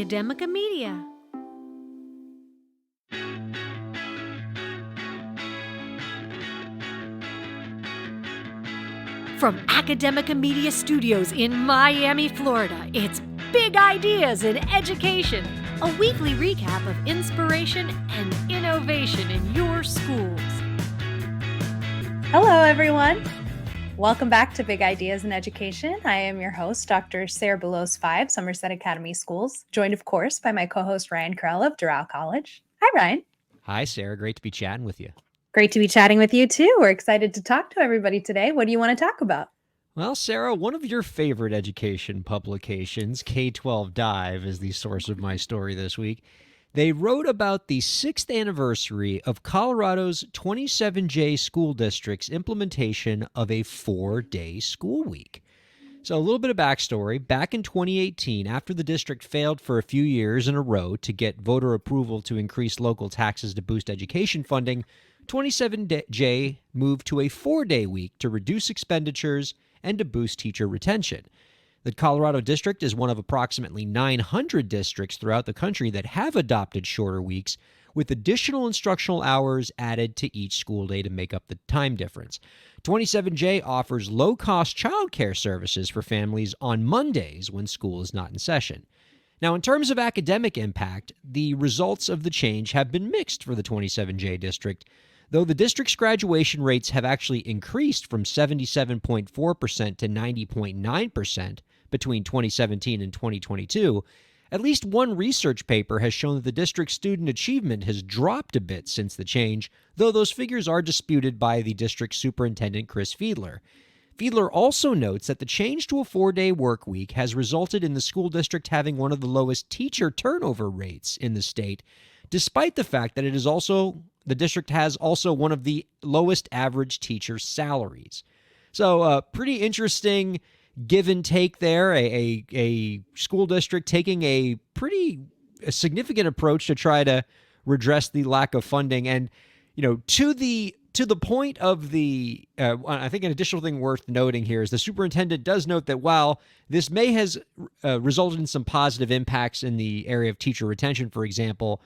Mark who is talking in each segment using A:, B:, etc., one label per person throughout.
A: Academica Media. From Academica Media Studios in Miami, Florida, it's Big Ideas in Education, a weekly recap of inspiration and innovation in your schools.
B: Hello, everyone. Welcome back to Big Ideas in Education. I am your host, Dr. Sarah Boulos, 5, Somerset Academy Schools, joined, of course, by my co-host, Ryan Kairalla of Doral College. Hi, Ryan.
C: Hi, Sarah. Great to be chatting with you.
B: Great to be chatting with you, too. We're excited to talk to everybody today. What do you want to talk about?
C: Well, Sarah, one of your favorite education publications, K-12 Dive, is the source of my story this week. They wrote about the 6th anniversary of Colorado's 27J school district's implementation of a 4-day school week. So a little bit of backstory. Back in 2018, after the district failed for a few years in a row to get voter approval to increase local taxes to boost education funding, 27J moved to a 4-day week to reduce expenditures and to boost teacher retention. The Colorado district is one of approximately 900 districts throughout the country that have adopted shorter weeks, with additional instructional hours added to each school day to make up the time difference. 27J offers low-cost childcare services for families on Mondays when school is not in session. Now, in terms of academic impact, the results of the change have been mixed for the 27J district, though the district's graduation rates have actually increased from 77.4% to 90.9% between 2017 and 2022. At least one research paper has shown that the district's student achievement has dropped a bit since the change, though those figures are disputed by the district superintendent, Chris Fiedler. Fiedler also notes that the change to a 4-day work week has resulted in the school district having one of the lowest teacher turnover rates in the state, despite the fact that the district has also one of the lowest average teacher salaries. So pretty interesting give and take there, a school district taking a significant approach to try to redress the lack of funding. And, to the point of the, I think an additional thing worth noting here is the superintendent does note that while this may has resulted in some positive impacts in the area of teacher retention, for example,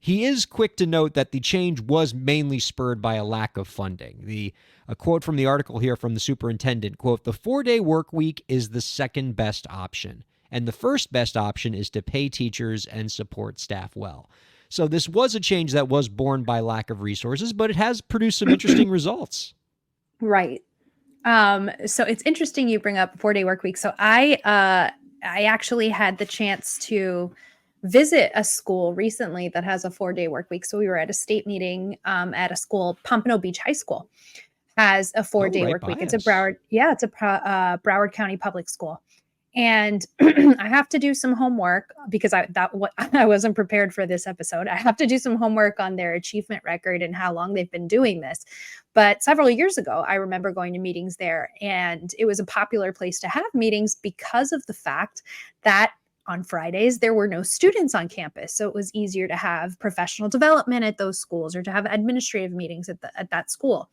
C: he is quick to note that the change was mainly spurred by a lack of funding. A quote from the article here from the superintendent, quote, "The 4-day work week is the second best option, and the first best option is to pay teachers and support staff well." So this was a change that was born by lack of resources, but it has produced some interesting results.
B: Right. So it's interesting you bring up 4-day work week. So I actually had the chance to visit a school recently that has a 4-day work week. So we were at a state meeting at a school, Pompano Beach High School has a 4-day work week. It's a Broward County public school. And I have to do some homework because I wasn't prepared for this episode. I have to do some homework on their achievement record and how long they've been doing this. But several years ago, I remember going to meetings there, and it was a popular place to have meetings because of the fact that on Fridays, there were no students on campus. So it was easier to have professional development at those schools or to have administrative meetings at that school.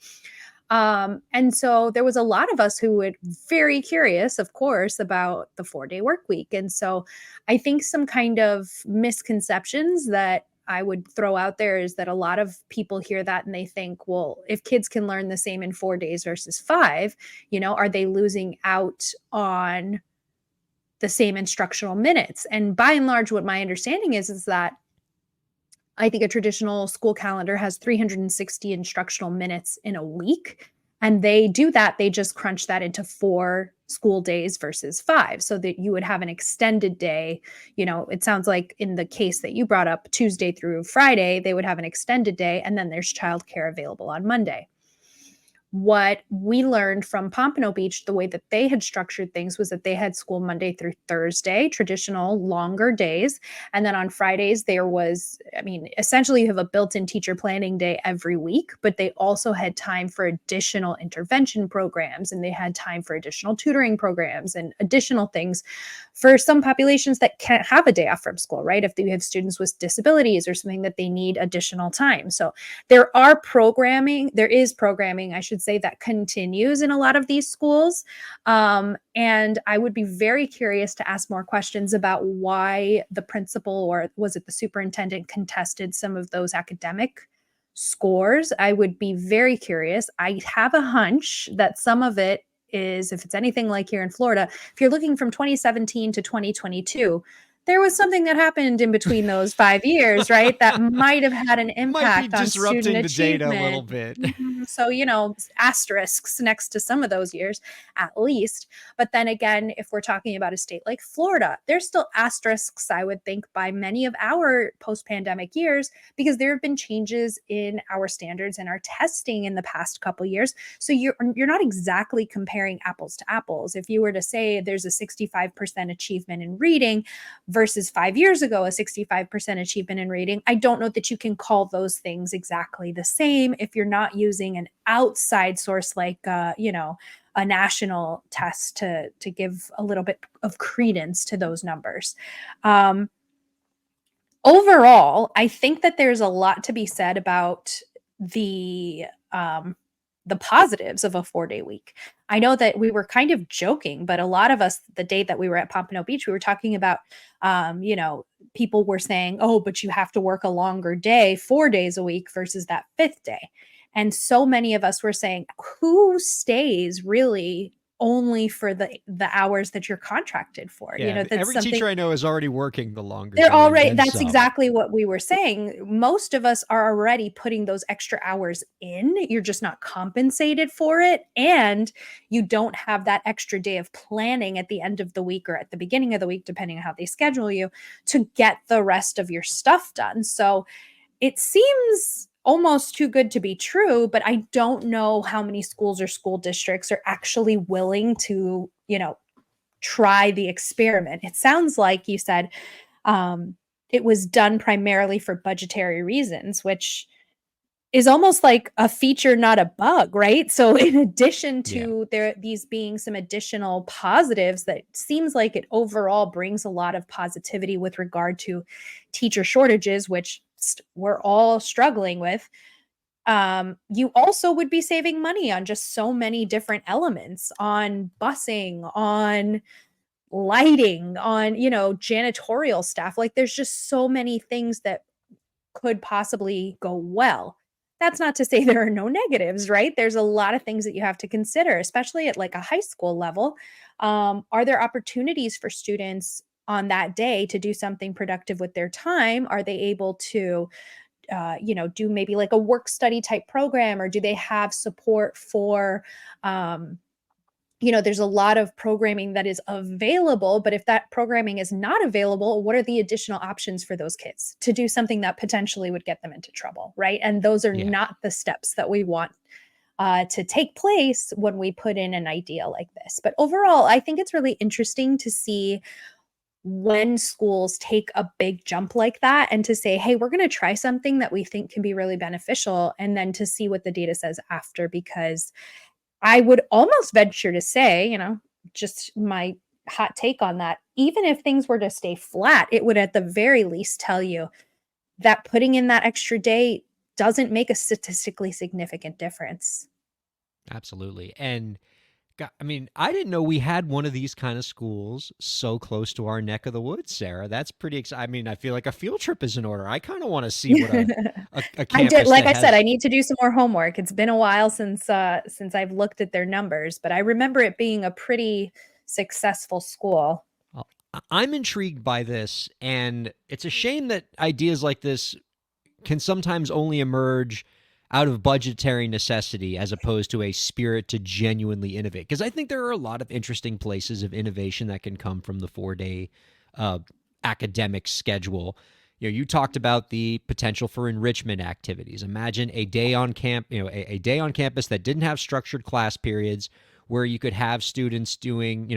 B: And so there was a lot of us who were very curious, of course, about the 4-day work week. And so I think some kind of misconceptions that I would throw out there is that a lot of people hear that and they think, well, if kids can learn the same in 4 days versus 5, are they losing out on the same instructional minutes? And by and large, what my understanding is that I think a traditional school calendar has 360 instructional minutes in a week. And they do that. They just crunch that into 4 school days versus 5 so that you would have an extended day. It sounds like in the case that you brought up, Tuesday through Friday, they would have an extended day. And then there's childcare available on Monday. What we learned from Pompano Beach, the way that they had structured things was that they had school Monday through Thursday, traditional longer days. And then on Fridays, there was, essentially you have a built-in teacher planning day every week, but they also had time for additional intervention programs, and they had time for additional tutoring programs and additional things for some populations that can't have a day off from school, right? If you have students with disabilities or something that they need additional time. So there is programming, I should say that continues in a lot of these schools. And I would be very curious to ask more questions about why the principal, or was it the superintendent, contested some of those academic scores. I would be very curious. I have a hunch that some of it is, if it's anything like here in Florida, if you're looking from 2017 to 2022, there was something that happened in between those 5 years, right? That might have had an impact on student
C: the data a little
B: achievement.
C: bit.
B: So, asterisks next to some of those years, at least. But then again, if we're talking about a state like Florida, there's still asterisks, I would think, by many of our post-pandemic years, because there have been changes in our standards and our testing in the past couple years. So you're not exactly comparing apples to apples. If you were to say there's a 65% achievement in reading versus 5 years ago, a 65% achievement in reading, I don't know that you can call those things exactly the same if you're not using an outside source like, a national test to give a little bit of credence to those numbers. Overall, I think that there's a lot to be said about the positives of a 4-day week. I know that we were kind of joking, but a lot of us, the day that we were at Pompano Beach, we were talking about, people were saying, oh, but you have to work a longer day, 4 days a week versus that 5th day. And so many of us were saying, who stays really only for the hours that you're contracted for?
C: Yeah,
B: That's
C: every
B: something
C: teacher I know is already working the longer
B: they're
C: day,
B: already,
C: and
B: that's
C: some.
B: exactly what we were saying. Most of us are already putting those extra hours in. You're just not compensated for it. And you don't have that extra day of planning at the end of the week or at the beginning of the week, depending on how they schedule you, to get the rest of your stuff done. So it seems almost too good to be true, but I don't know how many schools or school districts are actually willing to, try the experiment. It sounds like you said it was done primarily for budgetary reasons, which is almost like a feature, not a bug, right? So in addition to these being some additional positives, that seems like it overall brings a lot of positivity with regard to teacher shortages, which we're all struggling with. You also would be saving money on just so many different elements, on busing, on lighting, on, janitorial staff. Like, there's just so many things that could possibly go well. That's not to say there are no negatives, right? There's a lot of things that you have to consider, especially at like a high school level. Are there opportunities for students on that day to do something productive with their time? Are they able to do maybe like a work study type program, or do they have support for, there's a lot of programming that is available, but if that programming is not available, what are the additional options for those kids to do something that potentially would get them into trouble, right? And those are not the steps that we want to take place when we put in an idea like this. But overall, I think it's really interesting to see when schools take a big jump like that and to say, hey, we're going to try something that we think can be really beneficial, and then to see what the data says after. Because I would almost venture to say, just my hot take on that, even if things were to stay flat, it would at the very least tell you that putting in that extra day doesn't make a statistically significant difference.
C: Absolutely. And I didn't know we had one of these kind of schools so close to our neck of the woods, Sarah. That's pretty exciting. I feel like a field trip is in order. I kind of want to see what a campus
B: I did. Like I said,
C: has...
B: I need to do some more homework. It's been a while since I've looked at their numbers, but I remember it being a pretty successful school.
C: Well, I'm intrigued by this, and it's a shame that ideas like this can sometimes only emerge out of budgetary necessity as opposed to a spirit to genuinely innovate. Because I think there are a lot of interesting places of innovation that can come from the 4-day academic schedule. You talked about the potential for enrichment activities. Imagine a day on a day on campus that didn't have structured class periods, where you could have students doing,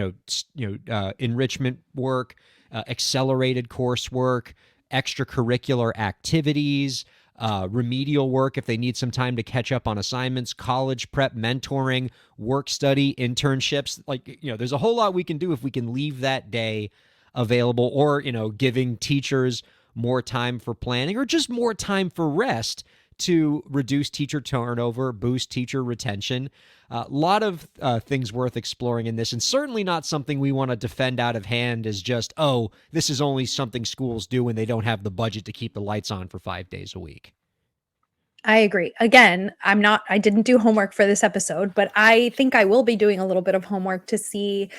C: enrichment work, accelerated coursework, extracurricular activities, remedial work if they need some time to catch up on assignments, college prep, mentoring, work study, internships. There's a whole lot we can do if we can leave that day available, or, giving teachers more time for planning, or just more time for rest to reduce teacher turnover, boost teacher retention. A lot of things worth exploring in this, and certainly not something we want to defend out of hand as just, oh, this is only something schools do when they don't have the budget to keep the lights on for 5 days a week.
B: I agree. Again, I didn't do homework for this episode, but I think I will be doing a little bit of homework to see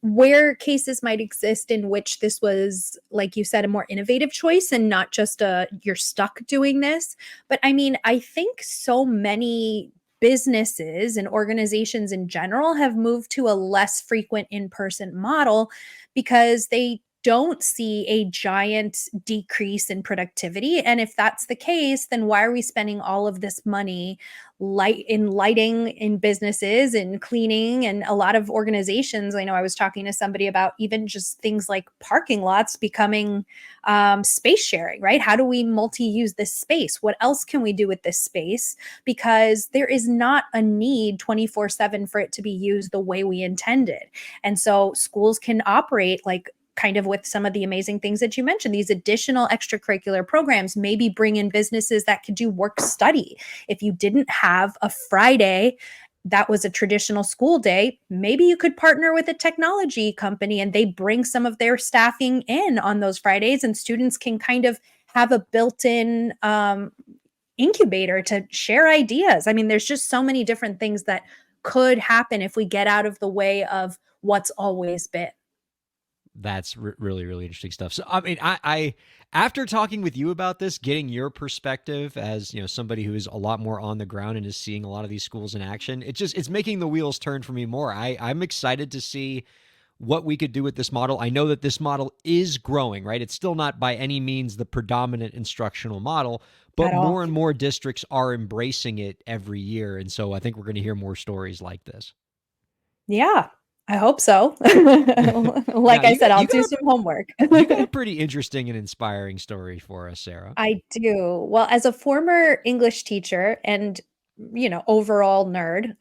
B: where cases might exist in which this was, like you said, a more innovative choice and not just you're stuck doing this. But I mean, I think so many businesses and organizations in general have moved to a less frequent in-person model because they don't see a giant decrease in productivity. And if that's the case, then why are we spending all of this money lighting in businesses and cleaning and a lot of organizations? I know I was talking to somebody about even just things like parking lots becoming space sharing, right? How do we multi-use this space? What else can we do with this space? Because there is not a need 24/7 for it to be used the way we intended. And so schools can operate like kind of with some of the amazing things that you mentioned, these additional extracurricular programs, maybe bring in businesses that could do work study. If you didn't have a Friday that was a traditional school day, maybe you could partner with a technology company and they bring some of their staffing in on those Fridays, and students can kind of have a built-in incubator to share ideas. I mean, there's just so many different things that could happen if we get out of the way of what's always been.
C: That's really, really interesting stuff. So, I mean, I after talking with you about this, getting your perspective as, somebody who is a lot more on the ground and is seeing a lot of these schools in action, it's making the wheels turn for me more. I'm excited to see what we could do with this model. I know that this model is growing, right? It's still not by any means the predominant instructional model, but more and more districts are embracing it every year. And so I think we're going to hear more stories like this.
B: Yeah. I hope so. Like I said, I'll do some homework.
C: You got a pretty interesting and inspiring story for us, Sarah.
B: I do. Well, as a former English teacher and, overall nerd,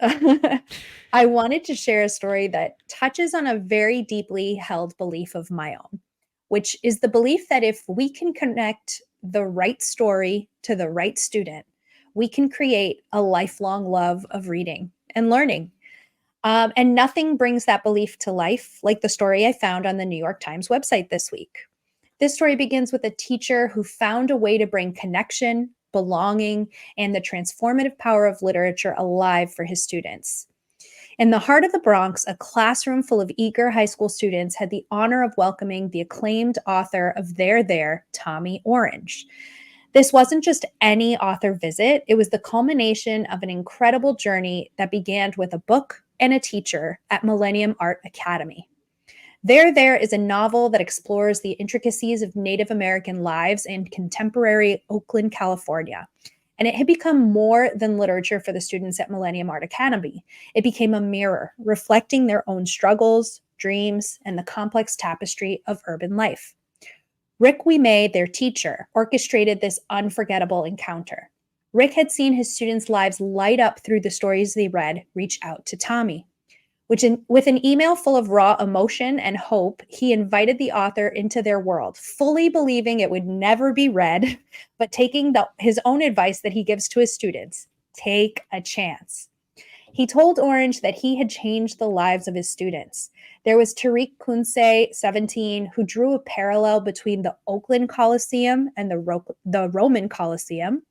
B: I wanted to share a story that touches on a very deeply held belief of my own, which is the belief that if we can connect the right story to the right student, we can create a lifelong love of reading and learning. And nothing brings that belief to life like the story I found on the New York Times website this week. This story begins with a teacher who found a way to bring connection, belonging, and the transformative power of literature alive for his students. In the heart of the Bronx, a classroom full of eager high school students had the honor of welcoming the acclaimed author of There, Tommy Orange. This wasn't just any author visit. It was the culmination of an incredible journey that began with a book and a teacher at Millennium Art Academy. There is a novel that explores the intricacies of Native American lives in contemporary Oakland, California. And it had become more than literature for the students at Millennium Art Academy. It became a mirror, reflecting their own struggles, dreams, and the complex tapestry of urban life. Rick Wimay, their teacher, orchestrated this unforgettable encounter. Rick had seen his students' lives light up through the stories they read reach out to Tommy. With an email full of raw emotion and hope, he invited the author into their world, fully believing it would never be read, but taking his own advice that he gives to his students: take a chance. He told Orange that he had changed the lives of his students. There was Tariq Kunse, 17, who drew a parallel between the Oakland Coliseum and the Roman Coliseum.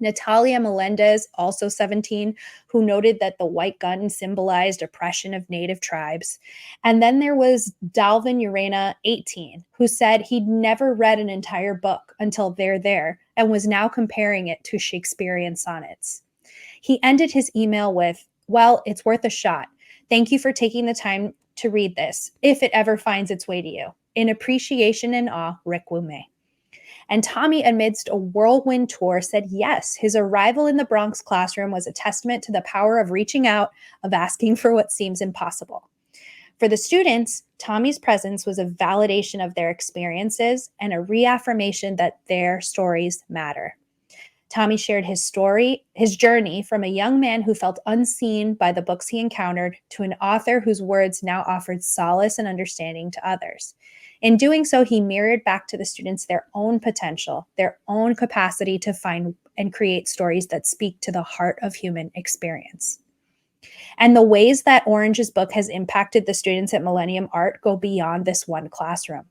B: Natalia Melendez, also 17, who noted that the white gun symbolized oppression of Native tribes. And then there was Dalvin Urena, 18, who said he'd never read an entire book until There, and was now comparing it to Shakespearean sonnets. He ended his email with, "Well, it's worth a shot. Thank you for taking the time to read this, if it ever finds its way to you. In appreciation and awe, Rick Wimay." And Tommy, amidst a whirlwind tour, said yes, his arrival in the Bronx classroom was a testament to the power of reaching out, of asking for what seems impossible. For the students, Tommy's presence was a validation of their experiences and a reaffirmation that their stories matter. Tommy shared his journey from a young man who felt unseen by the books he encountered to an author whose words now offered solace and understanding to others. In doing so, he mirrored back to the students their own potential, their own capacity to find and create stories that speak to the heart of human experience. And the ways that Orange's book has impacted the students at Millennium Art go beyond this one classroom.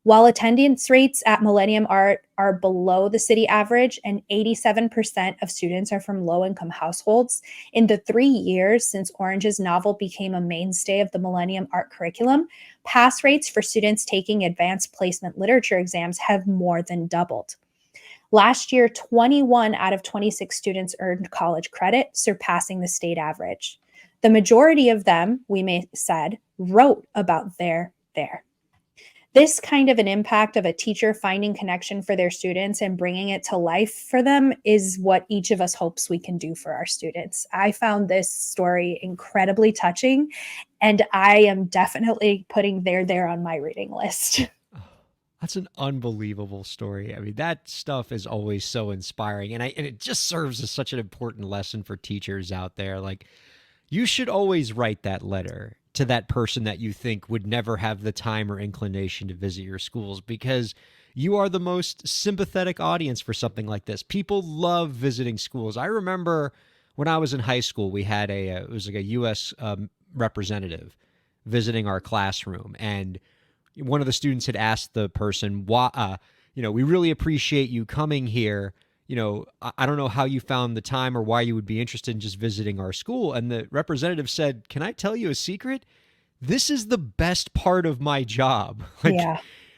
B: While attendance rates at Millennium Art are below the city average and 87% of students are from low-income households, in the 3 years since Orange's novel became a mainstay of the Millennium Art curriculum, pass rates for students taking advanced placement literature exams have more than doubled. Last year, 21 out of 26 students earned college credit, surpassing the state average. The majority of them, we may said, wrote about their there. This kind of an impact of a teacher finding connection for their students and bringing it to life for them is what each of us hopes we can do for our students. I found this story incredibly touching, and I am definitely putting there on my reading list.
C: That's an unbelievable story. I mean, that stuff is always so inspiring, and it just serves as such an important lesson for teachers out there. Like, you should always write that letter to that person that you think would never have the time or inclination to visit your schools, because you are the most sympathetic audience for something like this. People love visiting schools. I remember when I was in high school, we had it was like a U.S. Representative visiting our classroom, and one of the students had asked the person, "Why, we really appreciate you coming here. I don't know how you found the time or why you would be interested in just visiting our school." And the representative said, "Can I tell you a secret? This is the best part of my job."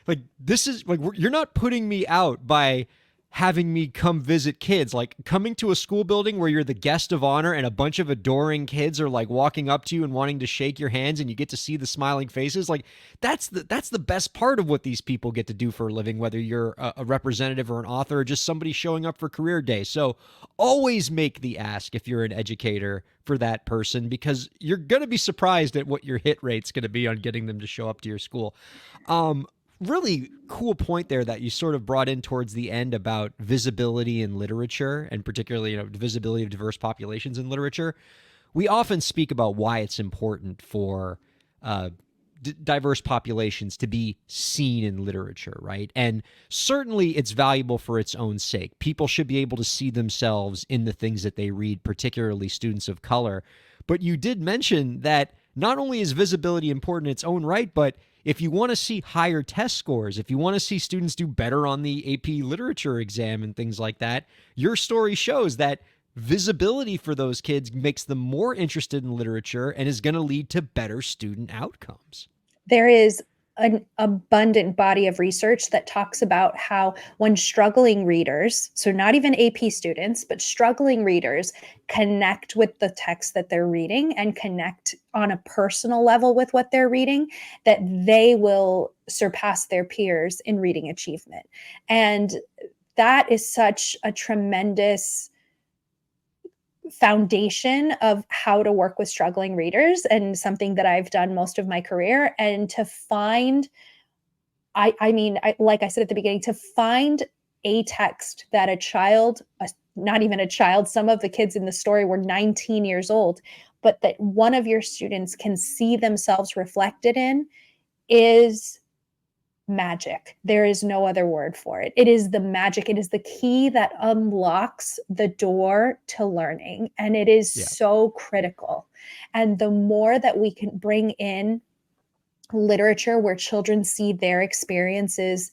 C: Like this is like, you're not putting me out by having me come visit kids. Like, coming to a school building where you're the guest of honor and a bunch of adoring kids are like walking up to you and wanting to shake your hands and you get to see the smiling faces. Like, that's the best part of what these people get to do for a living, whether you're a representative or an author or just somebody showing up for career day. So always make the ask if you're an educator for that person, because you're going to be surprised at what your hit rate's going to be on getting them to show up to your school. Really cool point there that you sort of brought in towards the end about visibility in literature, and particularly, visibility of diverse populations in literature. We often speak about why it's important for diverse populations to be seen in literature, right? And certainly it's valuable for its own sake. People should be able to see themselves in the things that they read, particularly students of color. But you did mention that not only is visibility important in its own right, but if you want to see higher test scores, if you want to see students do better on the AP literature exam and things like that, your story shows that visibility for those kids makes them more interested in literature and is going to lead to better student outcomes.
B: There is an abundant body of research that talks about how when struggling readers, so not even AP students, but struggling readers, connect with the text that they're reading and connect on a personal level with what they're reading, that they will surpass their peers in reading achievement. And that is such a tremendous foundation of how to work with struggling readers, and something that I've done most of my career. And to find, like I said at the beginning, to find a text that a child, not even a child, some of the kids in the story were 19 years old, but that one of your students can see themselves reflected in, is magic. There is no other word for it. It is the magic. It is the key that unlocks the door to learning. And it is so critical. And the more that we can bring in literature where children see their experiences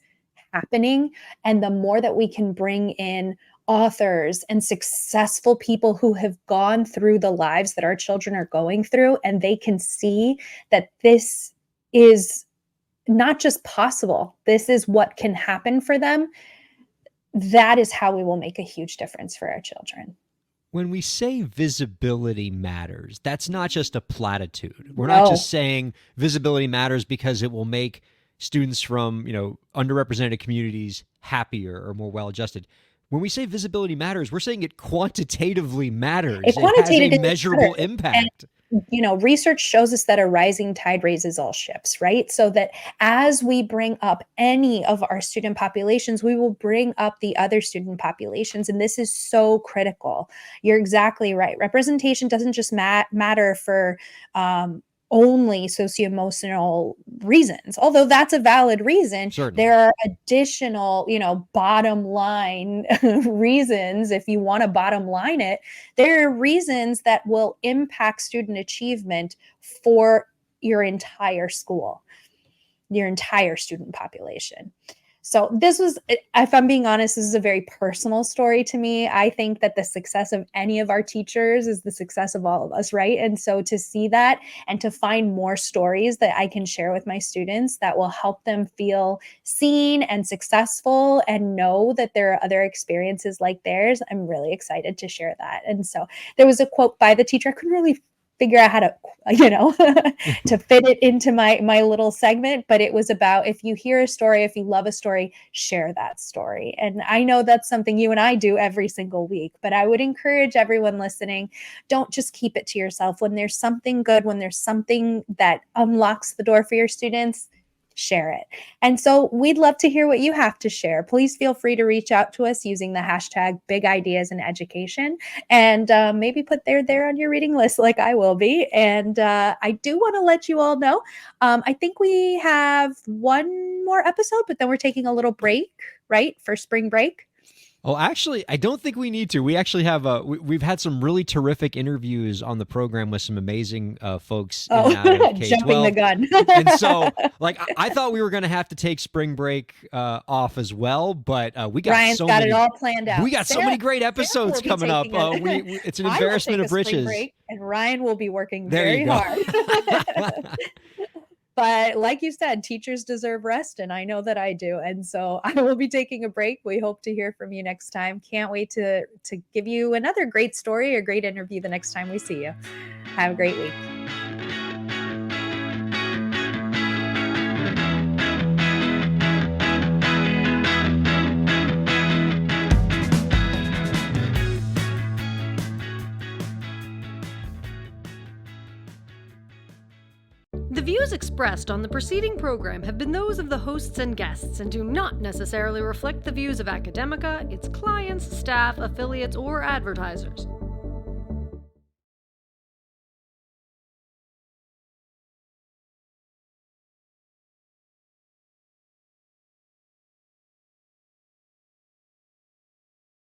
B: happening, and the more that we can bring in authors and successful people who have gone through the lives that our children are going through, and they can see that this is not just possible, this is what can happen for them, that is how we will make a huge difference for our children.
C: When we say visibility matters, that's not just a platitude. We're not just saying visibility matters because it will make students from, underrepresented communities happier or more well-adjusted. When we say visibility matters, we're saying it quantitatively matters. It has a measurable impact.
B: research shows us that a rising tide raises all ships, right? So that as we bring up any of our student populations, we will bring up the other student populations. And this is so critical. You're exactly right. Representation doesn't just matter for only socio-emotional reasons, although that's a valid reason.
C: Certainly.
B: There are additional, bottom line reasons. If you want to bottom line it, there are reasons that will impact student achievement for your entire school, your entire student population. So this was, if I'm being honest, this is a very personal story to me. I think that the success of any of our teachers is the success of all of us, right? And so to see that and to find more stories that I can share with my students that will help them feel seen and successful and know that there are other experiences like theirs, I'm really excited to share that. And so there was a quote by the teacher. I couldn't really figure out how to, to fit it into my little segment, but it was about, if you hear a story, if you love a story, share that story. And I know that's something you and I do every single week, but I would encourage everyone listening, don't just keep it to yourself. When there's something good, when there's something that unlocks the door for your students, share it. And so we'd love to hear what you have to share. Please feel free to reach out to us using the hashtag BigIdeasInEducation, and maybe put there on your reading list like I will be. And I do want to let you all know, I think we have one more episode, but then we're taking a little break, right, for spring break.
C: Oh, actually, I don't think we need to. We actually have we've had some really terrific interviews on the program with some amazing folks.
B: Jumping the gun.
C: And so, I thought we were going to have to take spring break off as well, but we got
B: Ryan's
C: so
B: got
C: many.
B: it all planned out.
C: We got so many great episodes coming up. It's an embarrassment of riches.
B: And Ryan will be working
C: there
B: very hard. But like you said, teachers deserve rest, and I know that I do. And so I will be taking a break. We hope to hear from you next time. Can't wait to give you another great story or great interview the next time we see you. Have a great week.
A: The views expressed on the preceding program have been those of the hosts and guests and do not necessarily reflect the views of Academica, its clients, staff, affiliates, or advertisers.